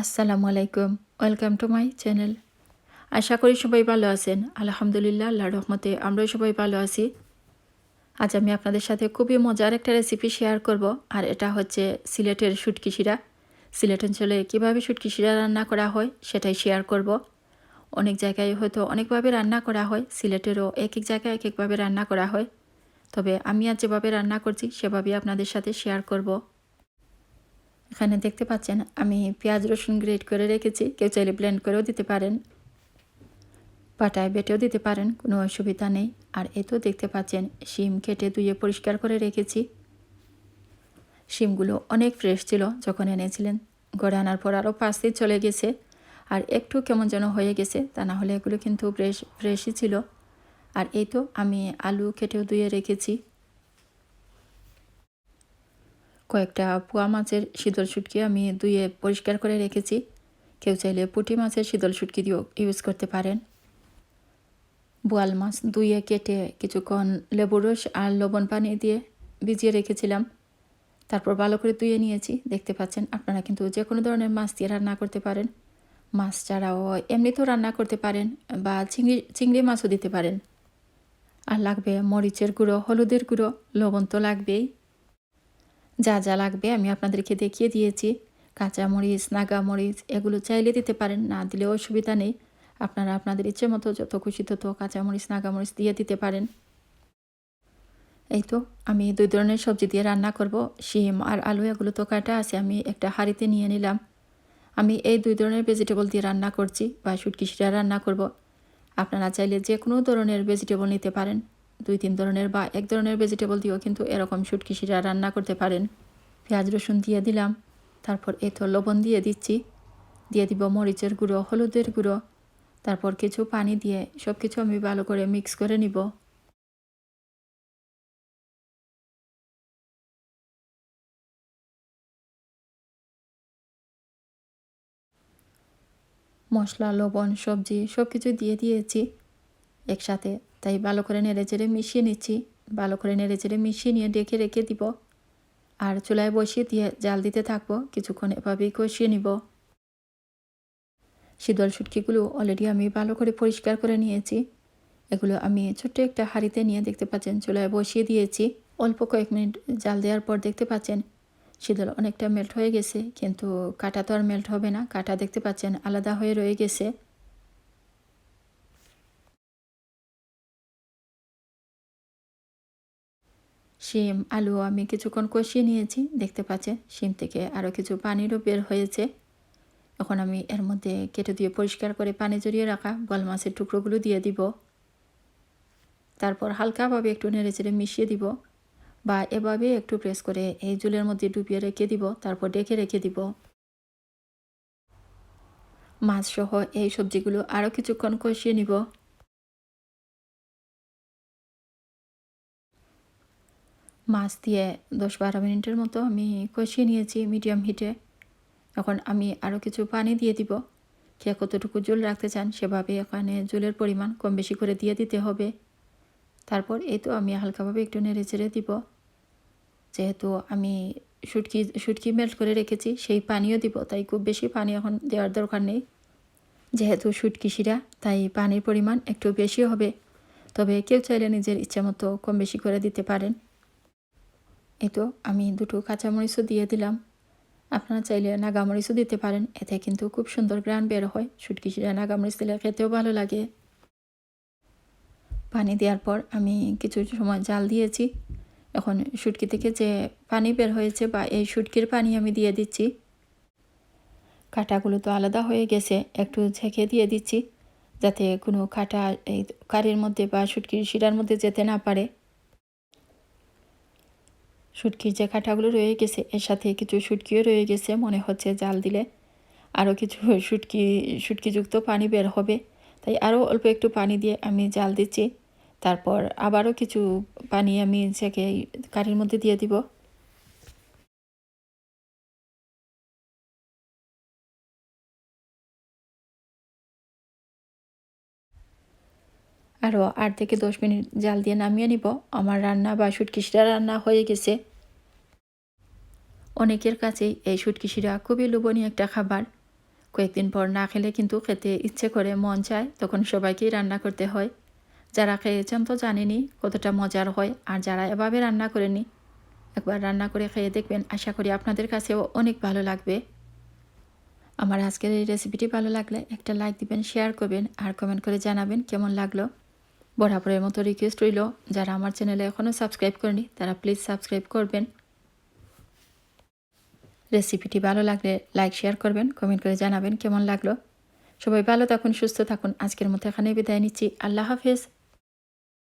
আসসালামু আলাইকুম, welcome to my channel. আশা করি সবাই ভালো আছেন। আলহামদুলিল্লাহ, আল্লাহর রহমতে আমরাও সবাই ভালো আছি। আজ আমি আপনাদের সাথে খুবই মজার একটা রেসিপি শেয়ার করব, আর এটা হচ্ছে সিলেটের শুটকি শিরা। সিলেট অঞ্চলে কীভাবে শুটকি শিরা রান্না করা হয় সেটাই শেয়ার করব। অনেক জায়গায় হয়তো অনেকভাবে রান্না করা হয়, সিলেটেরও এক এক জায়গায় এক একভাবে রান্না করা হয়, তবে আমি আজ যেভাবে রান্না করছি সেভাবেই আপনাদের সাথে শেয়ার করব। এখানে দেখতে পাচ্ছেন আমি পেঁয়াজ রসুন গ্রেট করে রেখেছি, কেউ চাইলে ব্লেন্ড করেও দিতে পারেন, পাটায় বেটেও দিতে পারেন, কোনো অসুবিধা নেই। আর এই তো দেখতে পাচ্ছেন শিম কেটে ধুয়ে পরিষ্কার করে রেখেছি। শিমগুলো অনেক ফ্রেশ ছিল যখন এনেছিলেন, ঘরে আনার পর আরও 5 দিন চলে গেছে, আর একটু কেমন যেন হয়ে গেছে, তা না হলে এগুলো কিন্তু ফ্রেশই ছিল। আর এই তো আমি আলু কেটেও ধুয়ে রেখেছি। কয়েকটা পোয়া মাছের শীতল শুটকি আমি ধুয়ে পরিষ্কার করে রেখেছি, কেউ চাইলে পুঁটি মাছের শীতল শুটকি দিয়েও ইউজ করতে পারেন। বোয়াল মাছ ধুয়ে কেটে কিছুক্ষণ লেবুর রস আর লবণ পানি দিয়ে ভিজিয়ে রেখেছিলাম, তারপর ভালো করে ধুয়ে নিয়েছি। দেখতে পাচ্ছেন আপনারা কিন্তু যে কোনো ধরনের মাছ দিয়ে রান্না করতে পারেন, মাছ ছাড়াও এমনিতেও রান্না করতে পারেন, বা চিংড়ি মাছও দিতে পারেন। আর লাগবে মরিচের গুঁড়ো, হলুদের গুঁড়ো, লবণ তো লাগবেই। যা যা লাগবে আমি আপনাদেরকে দেখিয়ে দিয়েছি। কাঁচামরিচ, নাগামরিচ এগুলো চাইলে দিতে পারেন, না দিলেও অসুবিধা নেই। আপনারা আপনাদের ইচ্ছে মতো যত খুশি তত কাঁচামরিচ, নাগামরিচ দিয়ে দিতে পারেন। এই তো আমি 2 ধরনের সবজি দিয়ে রান্না করব। শিম আর আলু এগুলো তো কাটা আছে, আমি একটা হাঁড়িতে নিয়ে নিলাম। আমি এই 2 ধরনের ভেজিটেবল দিয়ে রান্না করছি, বা শুটকি শিরা রান্না করব। আপনারা চাইলে যে কোনো ধরনের ভেজিটেবল নিতে পারেন, 2-3 ধরনের বা 1 ধরনের ভেজিটেবল দিয়েও কিন্তু এরকম শুটকি শিরা রান্না করতে পারেন। পেঁয়াজ রসুন দিয়ে দিলাম, তারপর এই তো লবণ দিয়ে দিচ্ছি, দিয়ে দিব মরিচের গুঁড়ো, হলুদের গুঁড়ো, তারপর কিছু পানি দিয়ে সব কিছু আমি ভালো করে মিক্স করে নিব। মশলা, লবণ, সবজি সব কিছু দিয়ে দিয়েছি একসাথে, তাই ভালো করে নেড়েচেড়ে মিশিয়ে নিচ্ছি। ভালো করে নেড়েচেড়ে মিশিয়ে নিয়ে ডেকে রেখে দিব, আর চুলায় বসিয়ে দিয়ে জাল দিতে থাকবো। কিছুক্ষণ এভাবেই কষিয়ে নিব। শীতল শুটকিগুলো অলরেডি আমি ভালো করে পরিষ্কার করে নিয়েছি। এগুলো আমি ছোট্ট একটা হাঁড়িতে নিয়ে দেখতে পাচ্ছেন চুলায় বসিয়ে দিয়েছি। অল্প কয়েক মিনিট জাল দেওয়ার পর দেখতে পাচ্ছেন শীতল অনেকটা মেল্ট হয়ে গেছে, কিন্তু কাটা তো আর মেল্ট হবে না, কাটা দেখতে পাচ্ছেন আলাদা হয়ে রয়ে গেছে। শিম আলু আমি কিছুক্ষণ কষিয়ে নিয়েছি, দেখতে পাচ্ছেন শিম থেকে আরও কিছু পানিরও বের হয়েছে। এখন আমি এর মধ্যে কেটে দিয়ে পরিষ্কার করে পানি জড়িয়ে রাখা বোয়াল মাছের টুকরোগুলো দিয়ে দিব। তারপর হালকাভাবে একটু নেড়েচেড়ে মিশিয়ে দিব, বা এভাবে একটু প্রেস করে এই ঝোলের মধ্যে ডুবিয়ে রেখে দিব, তারপর ডেকে রেখে দিব। মাছ সহ এই সবজিগুলো আরও কিছুক্ষণ কষিয়ে নিব। মাছ দিয়ে 10-12 মিনিটের মতো আমি কষিয়ে নিয়েছি মিডিয়াম হিটে। এখন আমি আরও কিছু পানি দিয়ে দিব। কে কতটুকু ঝোল রাখতে চান সেভাবে এখানে ঝোলের পরিমাণ কম বেশি করে দিয়ে দিতে হবে। তারপর এই তো আমি হালকাভাবে একটু নেড়ে চেড়ে দিব। যেহেতু আমি শুটকি মেল্ট করে রেখেছি সেই পানিও দিব, তাই খুব বেশি পানি এখন দেওয়ার দরকার নেই। যেহেতু শুটকি শিরা, তাই পানির পরিমাণ একটু বেশি হবে, তবে কেউ চাইলে নিজের ইচ্ছা মতো কম বেশি করে দিতে পারেন। এই তো আমি 2টো কাঁচামরিচও দিয়ে দিলাম। আপনারা চাইলে নাগামরিচও দিতে পারেন, এতে কিন্তু খুব সুন্দর ঘ্রাণ বের হয়। শুটকি শিরা নাগামরিচ দিলে খেতেও ভালো লাগে। পানি দেওয়ার পর আমি কিছু সময় জাল দিয়েছি। এখন শুটকি থেকে যে পানি বের হয়েছে, বা এই শুটকির পানি আমি দিয়ে দিচ্ছি। কাঁটাগুলো তো আলাদা হয়ে গেছে, একটু ছেঁকে দিয়ে দিচ্ছি, যাতে কোনো কাঁটা এই কারির মধ্যে বা শুটকির শিরার মধ্যে যেতে না পারে। শুটকির যে কাঁটাগুলো রয়ে গেছে এর সাথে কিছু শুটকিও রয়ে গেছে, মনে হচ্ছে জাল দিলে আরও কিছু শুটকিযুক্ত পানি বের হবে, তাই আরও অল্প একটু পানি দিয়ে আমি জাল দিচ্ছি। তারপর আবারও কিছু পানি আমি ছেঁকে কারির মধ্যে দিয়ে দিব। আরও 8 থেকে 10 মিনিট জাল দিয়ে নামিয়ে নিব। আমার রান্না বা শুটকি শিরা রান্না হয়ে গেছে। অনেকের কাছেই এই শুটকি শিরা খুবই লোভনীয় একটা খাবার। কয়েকদিন পর না খেলে কিন্তু খেতে ইচ্ছে করে, মন চায়, তখন সবাইকেই রান্না করতে হয়। যারা খেয়েছেন তো জানেনই কতটা মজার হয়, আর যারা এভাবে রান্না করেনি একবার রান্না করে খেয়ে দেখবেন, আশা করি আপনাদের কাছেও অনেক ভালো লাগবে। আমার আজকের এই রেসিপিটি ভালো লাগলে একটা লাইক দিবেন, শেয়ার করবেন আর কমেন্ট করে জানাবেন কেমন লাগলো। বরাবরের মতো রিকোয়েস্ট রইল, যারা আমার চ্যানেলে এখনও সাবস্ক্রাইব করেনি তারা প্লিজ সাবস্ক্রাইব করবেন। রেসিপিটি ভালো লাগলে লাইক শেয়ার করবেন, কমেন্ট করে জানাবেন কেমন লাগলো। সবাই ভালো থাকুন, সুস্থ থাকুন। আজকের মতো এখানেই বিদায় নিচ্ছি। আল্লাহ হাফেজ।